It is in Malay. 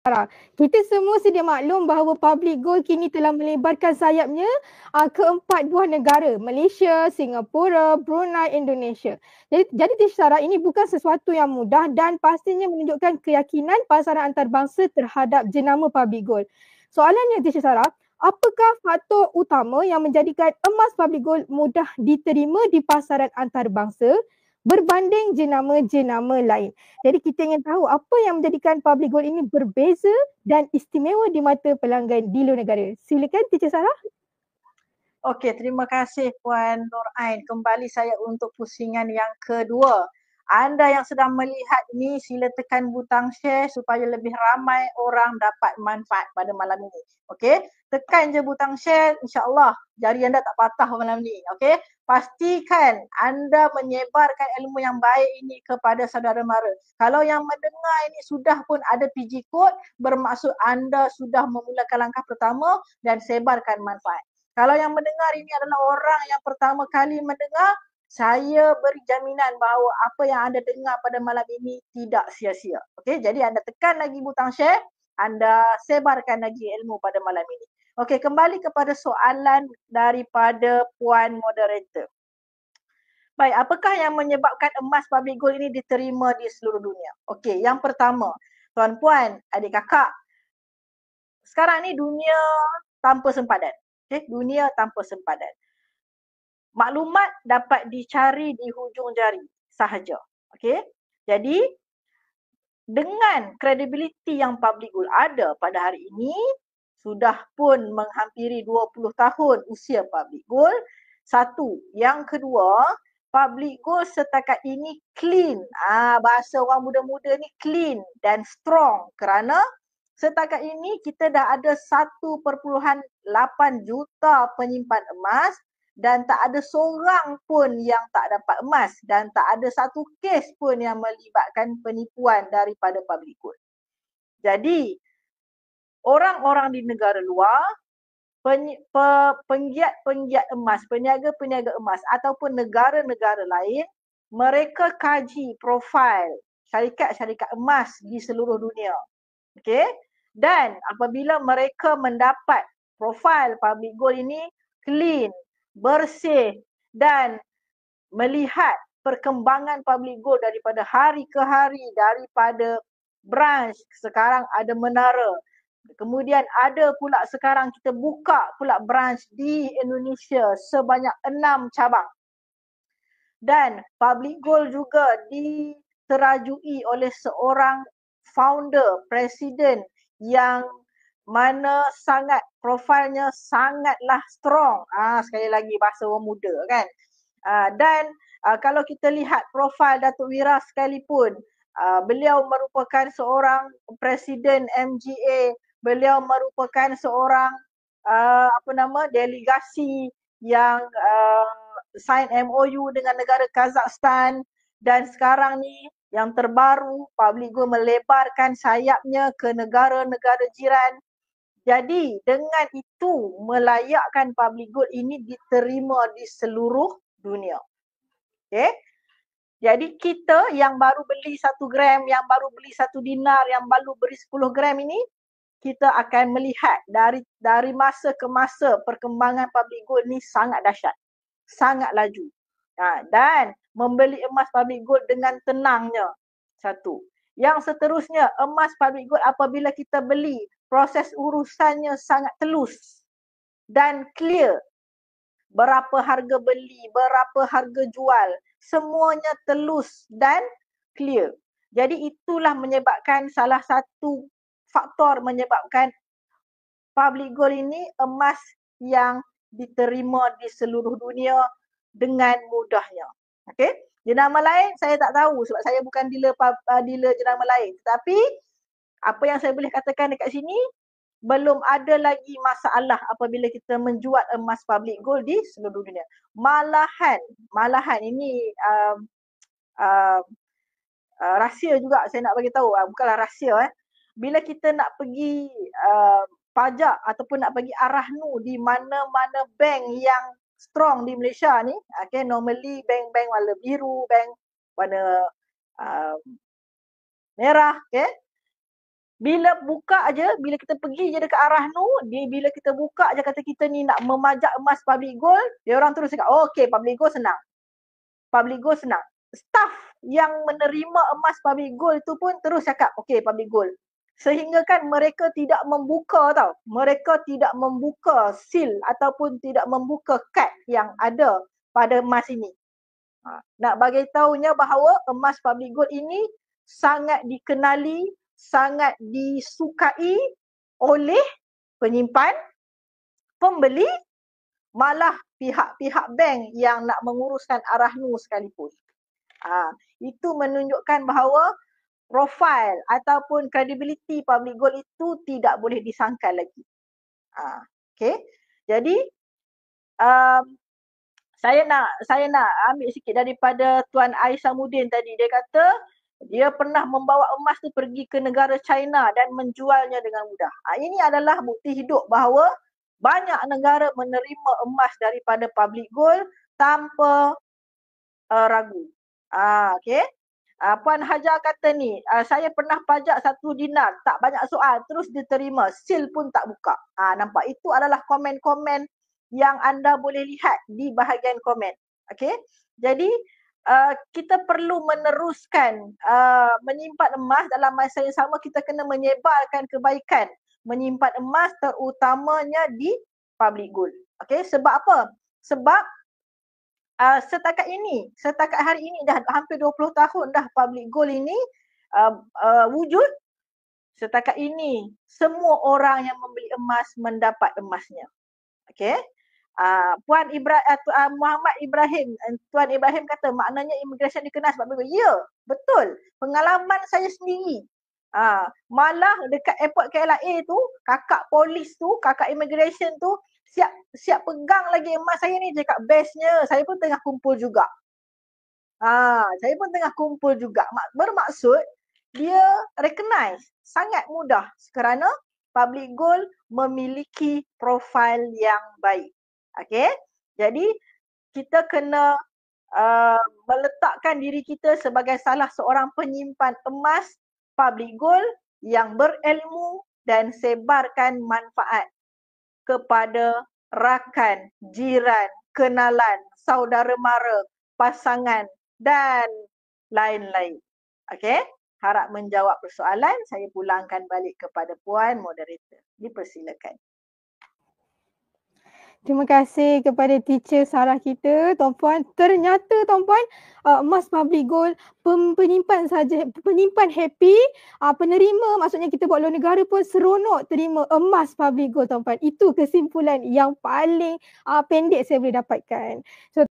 Kita semua sedia maklum bahawa Public Gold kini telah melebarkan sayapnya ke 4 buah negara, Malaysia, Singapura, Brunei, Indonesia. Jadi Teacher Sarah, ini bukan sesuatu yang mudah dan pastinya menunjukkan keyakinan pasaran antarabangsa terhadap jenama Public Gold. Soalannya Teacher Sarah, apakah faktor utama yang menjadikan emas Public Gold mudah diterima di pasaran antarabangsa berbanding jenama-jenama lain? Jadi kita ingin tahu apa yang menjadikan Public Gold ini berbeza dan istimewa di mata pelanggan di luar negara. Silakan Teacher Sarah. Okey, terima kasih Puan Nur Ain. Kembali saya untuk pusingan yang kedua. Anda yang sedang melihat ini, sila tekan butang share supaya lebih ramai orang dapat manfaat pada malam ini. Okey, tekan je butang share, insya-Allah jari anda tak patah malam ni. Okey, pastikan anda menyebarkan ilmu yang baik ini kepada saudara mara. Kalau yang mendengar ini sudah pun ada PG code, bermaksud anda sudah memulakan langkah pertama dan sebarkan manfaat. Kalau yang mendengar ini adalah orang yang pertama kali mendengar, saya beri jaminan bahawa apa yang anda dengar pada malam ini tidak sia-sia. Okey, jadi anda tekan lagi butang share, anda sebarkan lagi ilmu pada malam ini. Okey, kembali kepada soalan daripada Puan Moderator. Baik, apakah yang menyebabkan emas Public Gold ini diterima di seluruh dunia? Okey, yang pertama, tuan-puan, adik kakak, sekarang ni dunia tanpa sempadan. Okay, dunia tanpa sempadan. Maklumat dapat dicari di hujung jari sahaja. Okay, jadi dengan kredibiliti yang Public Gold ada pada hari ini, sudah pun menghampiri 20 tahun usia Public Gold. Satu. Yang kedua, Public Gold setakat ini clean. Bahasa orang muda-muda ni clean dan strong kerana setakat ini kita dah ada 1.8 juta penyimpan emas dan tak ada seorang pun yang tak dapat emas dan tak ada satu kes pun yang melibatkan penipuan daripada Public Gold. Jadi, orang-orang di negara luar, penggiat-penggiat emas, peniaga-peniaga emas ataupun negara-negara lain, mereka kaji profil syarikat-syarikat emas di seluruh dunia. Okey? Dan apabila mereka mendapat profil Public Gold ini clean, bersih dan melihat perkembangan Public Gold daripada hari ke hari, daripada branch, sekarang ada menara. Kemudian ada pula sekarang kita buka pula branch di Indonesia sebanyak 6 cabang. Dan Public Gold juga diterajui oleh seorang founder, presiden yang mana sangat profilnya sangatlah strong. Sekali lagi bahasa orang muda kan. Dan kalau kita lihat profil Datuk Wira sekalipun, beliau merupakan seorang presiden MGA, beliau merupakan seorang delegasi yang sign MOU dengan negara Kazakhstan, dan sekarang ni yang terbaru Public Gold melebarkan sayapnya ke negara-negara jiran. Jadi dengan itu melayakkan Public Gold ini diterima di seluruh dunia. Okay. Jadi kita yang baru beli 1 gram, yang baru beli 1 dinar, yang baru beli 10 gram ini, kita akan melihat dari masa ke masa perkembangan Public Gold ni sangat dahsyat. Sangat laju. Dan membeli emas Public Gold dengan tenangnya. Satu. Yang seterusnya, emas Public Gold apabila kita beli, proses urusannya sangat telus dan clear. Berapa harga beli, berapa harga jual, semuanya telus dan clear. Jadi itulah menyebabkan salah satu faktor menyebabkan Public Gold ini emas yang diterima di seluruh dunia dengan mudahnya. Okey? Jenama lain saya tak tahu sebab saya bukan dealer jenama lain. Tapi apa yang saya boleh katakan dekat sini, belum ada lagi masalah apabila kita menjual emas Public Gold di seluruh dunia. Malahan ini rahsia juga saya nak bagi tahu, bukanlah rahsia Bila kita nak pergi pajak ataupun nak bagi arahnu di mana-mana bank yang strong di Malaysia ni, okay, normally bank-bank warna biru, bank warna merah, okay. Bila buka aja, bila kita pergi je dekat arah tu, bila kita buka aja kata kita ni nak memajak emas public gold, dia orang terus cakap, oh, okey, public gold senang. Public gold senang. Staff yang menerima emas public gold tu pun terus cakap, okey, public gold. Sehingga kan mereka tidak membuka tau. Mereka tidak membuka seal ataupun tidak membuka kad yang ada pada emas ini. Nak bagi tahunya bahawa emas public gold ini sangat dikenali, sangat disukai oleh penyimpan, pembeli, malah pihak-pihak bank yang nak menguruskan arah nu sekalipun. Itu menunjukkan bahawa profil ataupun credibility public gold itu tidak boleh disangkal lagi. Okay. Jadi saya nak ambil sikit daripada Tuan Aisamuddin tadi. Dia kata dia pernah membawa emas tu pergi ke negara China dan menjualnya dengan mudah. Ini adalah bukti hidup bahawa banyak negara menerima emas daripada public gold tanpa ragu. Okay. Puan Hajar kata ni, saya pernah pajak 1 dinar, tak banyak soal, terus diterima, seal pun tak buka. Nampak? Itu adalah komen-komen yang anda boleh lihat di bahagian komen. Okay. Jadi, kita perlu meneruskan menyimpan emas. Dalam masa yang sama kita kena menyebarkan kebaikan menyimpan emas, terutamanya di public gold. Okay, sebab apa? Sebab setakat hari ini dah hampir 20 tahun dah public gold ini wujud. Setakat ini semua orang yang membeli emas mendapat emasnya. Okay. Puan Muhammad Ibrahim, Tuan Ibrahim kata maknanya immigration dikenal sebab begitu. Ya, betul. Pengalaman saya sendiri. Malah dekat airport KLIA tu, kakak polis tu, kakak immigration tu siap pegang lagi emas saya ni, cakap bestnya saya pun tengah kumpul juga. Saya pun tengah kumpul juga. Bermaksud dia recognize sangat mudah kerana public gold memiliki profil yang baik. Okay. Jadi kita kena meletakkan diri kita sebagai salah seorang penyimpan emas public gold yang berilmu dan sebarkan manfaat kepada rakan, jiran, kenalan, saudara mara, pasangan dan lain-lain. Okay. Harap menjawab persoalan. Saya pulangkan balik kepada Puan Moderator. Dipersilakan. Terima kasih kepada teacher Sarah kita, Tuan Puan. Ternyata Tuan Puan, emas public gold, penyimpan saja, penyimpan happy, penerima maksudnya kita buat luar negara pun seronok terima emas public gold Tuan Puan. Itu kesimpulan yang paling pendek saya boleh dapatkan. So